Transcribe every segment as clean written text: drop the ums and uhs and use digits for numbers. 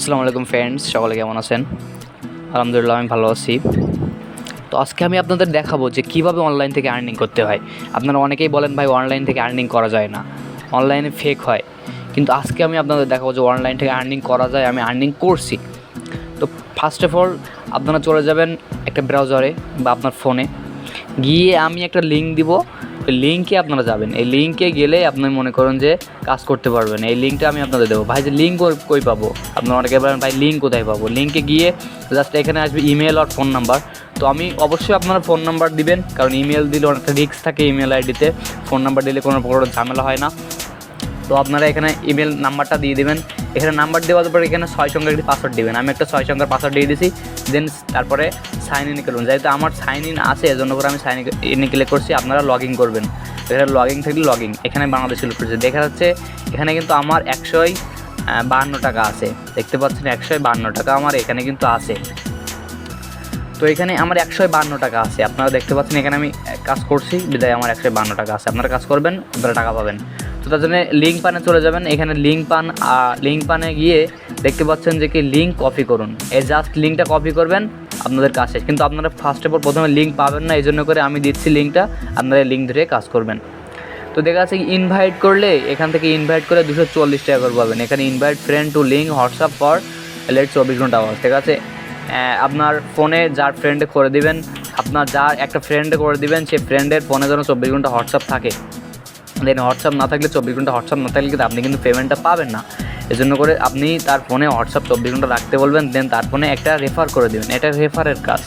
আসসালামু আলাইকুম ফ্রেন্ডস, সকলে কেমন আছেন? আলহামদুলিল্লাহ আমি ভালো আছি। তো আজকে আমি আপনাদের দেখাবো যে কীভাবে অনলাইন থেকে আর্নিং করতে হয়। আপনারা অনেকেই বলেন ভাই অনলাইন থেকে আর্নিং করা যায় না, অনলাইনে ফেক হয়, কিন্তু আজকে আমি আপনাদের দেখাবো যে অনলাইন থেকে আর্নিং করা যায়। আমি আর্নিং করছি। তো ফার্স্ট অফ অল আপনারা চলে যাবেন একটা ব্রাউজারে বা আপনার ফোনে গিয়ে আমি একটা লিঙ্ক দিব, ওই লিঙ্কে আপনারা যাবেন। এই লিঙ্কে গেলে আপনি মনে করেন যে কাজ করতে পারবেন। এই লিঙ্কটা আমি আপনাদের দেবো। ভাই যে লিঙ্ক কই পাবো? আপনারা অনেকে বলেন ভাই লিঙ্ক কোথায় পাবো? লিঙ্কে গিয়ে জাস্ট এখানে আসবে ইমেল আর ফোন নাম্বার। তো আমি অবশ্যই আপনারা ফোন নাম্বার দিবেন, কারণ ইমেল দিলে অনেকটা রিস্ক থাকে ইমেল আইডিতে। ফোন নাম্বার দিলে কোনো প্রকার ঝামেলা হয় না। তো আপনারা এখানে ইমেল নাম্বারটা দিয়ে দেবেন। এখানে নাম্বার দেওয়ার পর এখানে 6 সংখ্যার একটি পাসওয়ার্ড দেবেন। আমি একটা 6 সংখ্যার পাসওয়ার্ড দিয়ে দিয়েছি। দেন তারপরে সাইন ইন করবেন। যেহেতু আমার সাইন ইন আছে এজন্য করে আমি সাইন ইনে ক্লিক করছি। আপনারা লগ ইন করবেন। এখানে লগ ইন থাকলে লগ ইন, এখানে বাংলাদেশ সিলেক্ট করেছে। দেখা যাচ্ছে এখানে কিন্তু আমার 152 টাকা আছে। দেখতে পাচ্ছেন 152 টাকা আমার এখানে কিন্তু আছে। তো এখানে আমার 152 টাকা আছে। আপনারা দেখতে পাচ্ছেন এখানে আমি কাজ করছি বিদায় আমার 152 টাকা আছে। আপনারা কাজ করবেন, আপনারা টাকা পাবেন। তো তার জন্য লিঙ্ক পানে চলে যাবেন। এখানে লিঙ্ক পানে গিয়ে দেখতে পাচ্ছেন যে কি লিঙ্ক কপি করুন। এই জাস্ট লিঙ্কটা কপি করবেন, আপনাদের কাজ শেষ। কিন্তু আপনারা ফার্স্ট অফ অল প্রথমে লিঙ্ক পাবেন না, এই জন্য করে আমি দিচ্ছি লিঙ্কটা। আপনারা লিঙ্ক ধরে কাজ করবেন। তো দেখা যাচ্ছে কি ইনভাইট করলে এখান থেকে ইনভাইট করে 240 টাকা করে পাবেন। এখানে invite friend to link WhatsApp for let 24 ঘন্টা আওয়াজ। ঠিক আছে, আপনার ফোনে যার ফ্রেন্ডে করে দিবেন, আপনার যার একটা ফ্রেন্ডে করে দিবেন, সেই ফ্রেন্ডের ফোনে যেন 24 ঘন্টা হোয়াটসঅ্যাপ থাকে। দেন হোয়াটসঅ্যাপ না থাকলে 24 ঘন্টা হোয়াটসঅ্যাপ না থাকলে কিন্তু আপনি কিন্তু পেমেন্টটা পাবেন না। এজন্য করে আপনি তার ফোনে হোয়াটসঅ্যাপ 24 ঘন্টা রাখতে বলবেন। দেন তার ফোনে একটা রেফার করে দেবেন। এটা রেফারের কাজ।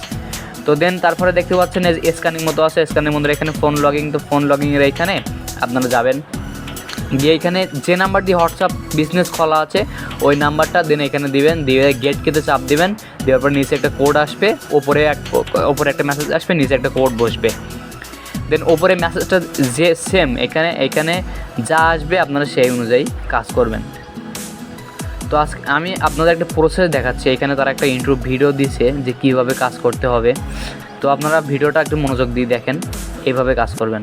তো দেন তারপরে দেখতে পাচ্ছেন স্ক্যানিং মতো আছে। স্ক্যানিং মধ্যে এখানে ফোন লগিং, তো ফোন লগিংয়ের এইখানে আপনারা যাবেন। গিয়ে এখানে যে নাম্বার দিয়ে হোয়াটসঅ্যাপ বিজনেস খোলা আছে ওই নাম্বারটা দেন এখানে দিবেন। দিয়ে গেট কেটে চাপ দিবেন। দেওয়ার পর নিচে একটা কোড আসবে, ওপরে একটা মেসেজ আসবে, নিচে একটা কোড বসবে। দেন ওপরে মেসেজটা যে সেম এখানে যা আসবে আপনারা সেই অনুযায়ী কাজ করবেন। তো আজকে আমি আপনাদের একটা প্রসেস দেখাচ্ছি। এখানে তারা একটা ইন্ট্রো ভিডিও দিছে যে কীভাবে কাজ করতে হবে। তো আপনারা ভিডিওটা একটু মনোযোগ দিয়ে দেখেন, এইভাবে কাজ করবেন।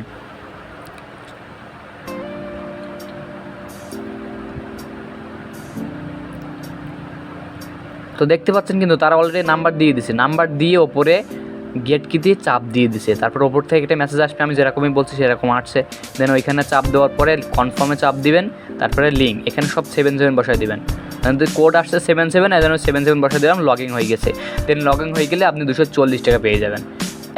তো দেখতে পাচ্ছেন কিন্তু তারা অলরেডি নাম্বার দিয়ে দিছে। নাম্বার দিয়ে ওপরে গেট কি দিয়ে চাপ দিয়ে দিছে। তারপর ওপর থেকে একটা মেসেজ আসবে, আমি যেরকমই বলছি সেরকম আসছে। দেন ওইখানে চাপ দেওয়ার পরে কনফার্মে চাপ দিবেন। তারপরে লিঙ্ক এখানে সব 77 বসায় দিবেন। যদি কোড আসছে 77, এই জন্য 77 বসায় দিলাম, লগইন হয়ে গেছে। দেন লগইন হয়ে গেলে আপনি 240 টাকা পেয়ে যাবেন।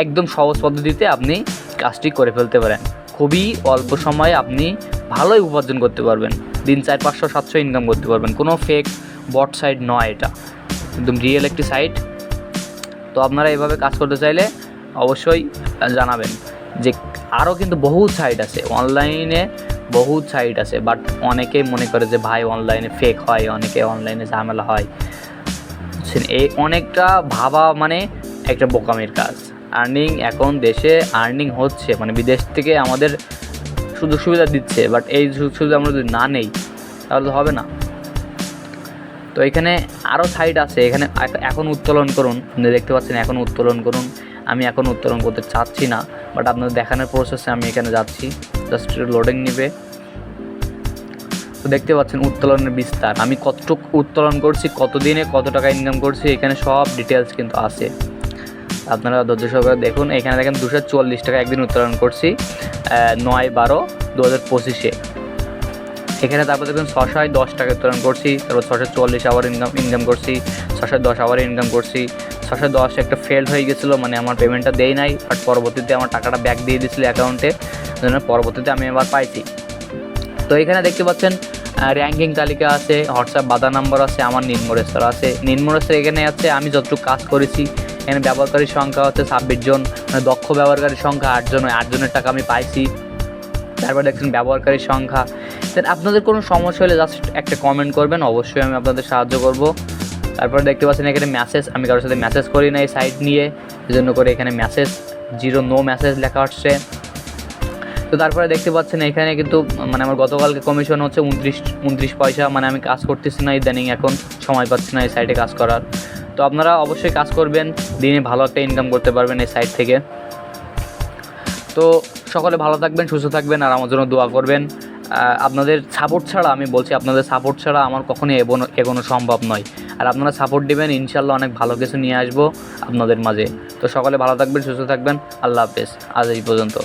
একদম সহজ পদ্ধতিতে আপনি কাজটি করে ফেলতে পারেন। খুবই অল্প সময়ে আপনি ভালোই উপার্জন করতে পারবেন। দিন 400, 500, 700 ইনকাম করতে পারবেন। কোনো ফেক বট সাইট নয়, এটা একদম রিয়েল একটি সাইট। তো আপনারা এইভাবে কাজ করতে চাইলে অবশ্যই জানাবেন। যে আরও কিন্তু বহুত সাইট আছে অনলাইনে, বহুত সাইট আছে, বাট অনেকেই মনে করে যে ভাই অনলাইনে ফেক হয়, অনেকে অনলাইনে ঝামেলা হয়। এই অনেকটা ভাবা মানে একটা বোকামির কাজ। আর্নিং এখন দেশে আর্নিং হচ্ছে, মানে বিদেশ থেকে আমাদের সুযোগ সুবিধা দিচ্ছে, বাট এই সুযোগ সুবিধা আমরা যদি না নেই তাহলে তো হবে না। তো এখানে আরও সাইট আছে। এখানে এখন উত্তোলন করুন, আপনি দেখতে পাচ্ছেন এখন উত্তোলন করুন। আমি এখন উত্তোলন করতে চাচ্ছি না, বাট আপনাদের দেখানোর প্রসেসে আমি এখানে যাচ্ছি। জাস্ট লোডিং নেবে। তো দেখতে পাচ্ছেন উত্তোলনের বিস্তার, আমি কতটুকু উত্তোলন করছি, কত দিনে কত টাকা ইনকাম করছি, এখানে সব ডিটেলস কিন্তু আছে। আপনারা ধৈর্য সহকারে দেখুন। এখানে দেখেন 240 টাকা একদিন উত্তোলন করছি 9/12/2025-এ। এখানে তারপর দেখুন 610 টাকা উত্তোলন করছি। তারপর 640 আওয়ার ইনকাম করছি, 610 আওয়ার ইনকাম করছি। 610 একটা ফেল হয়ে গেছিলো, মানে আমার পেমেন্টটা দেই নাই, বাট পরবর্তীতে আমার টাকাটা ব্যাক দিয়ে দিয়েছিলো অ্যাকাউন্টে, জন্য পরবর্তীতে আমি এবার পাইছি। তো এখানে দেখতে পাচ্ছেন র্যাঙ্কিং তালিকা আছে, হোয়াটসঅ্যাপ বাধা নাম্বার আছে, আমার নিম্নরেস্তর আছে। নিম্নরেস্তর এখানে আছে আমি যতটুকু কাজ করেছি। এখানে ব্যবহারকারীর সংখ্যা হচ্ছে 26 জন, মানে দক্ষ ব্যবহারকারীর সংখ্যা 8 জন, 8 জনের টাকা আমি পাইছি। তারপর দেখছেন ব্যবহারকারীর সংখ্যা। দেন আপনাদের কোনো সমস্যা হলে জাস্ট একটা কমেন্ট করবেন, অবশ্যই আমি আপনাদের সাহায্য করব। তারপর দেখতে পাচ্ছেন এখানে মেসেজ, আমি কারোর সাথে মেসেজ করি না এই সাইট নিয়ে, এই জন্য করে এখানে মেসেজ 0 নো মেসেজ লেখা আসছে। তো তারপরে দেখতে পাচ্ছেন এখানে কিন্তু মানে আমার গতকালকে কমিশন হচ্ছে 29 পয়সা, মানে আমি কাজ করতেছি না ইদানিং, এখন সময় পাচ্ছি না এই সাইটে কাজ করার। তো আপনারা অবশ্যই কাজ করবেন, দিনে ভালো একটা ইনকাম করতে পারবেন এই সাইট থেকে। তো সকলে ভালো থাকবেন, সুস্থ থাকবেন, আর আমার জন্য দোয়া করবেন। আপনাদের সাপোর্ট ছাড়া, আমি বলছি আপনাদের সাপোর্ট ছাড়া আমার কখনোই এগোনো সম্ভব নয়। আর আপনারা সাপোর্ট দেবেন, ইনশাল্লাহ অনেক ভালো কিছু নিয়ে আসবো আপনাদের মাঝে। তো সকলে ভালো থাকবেন, সুস্থ থাকবেন, আল্লাহ হাফেজ, আজ এই পর্যন্ত।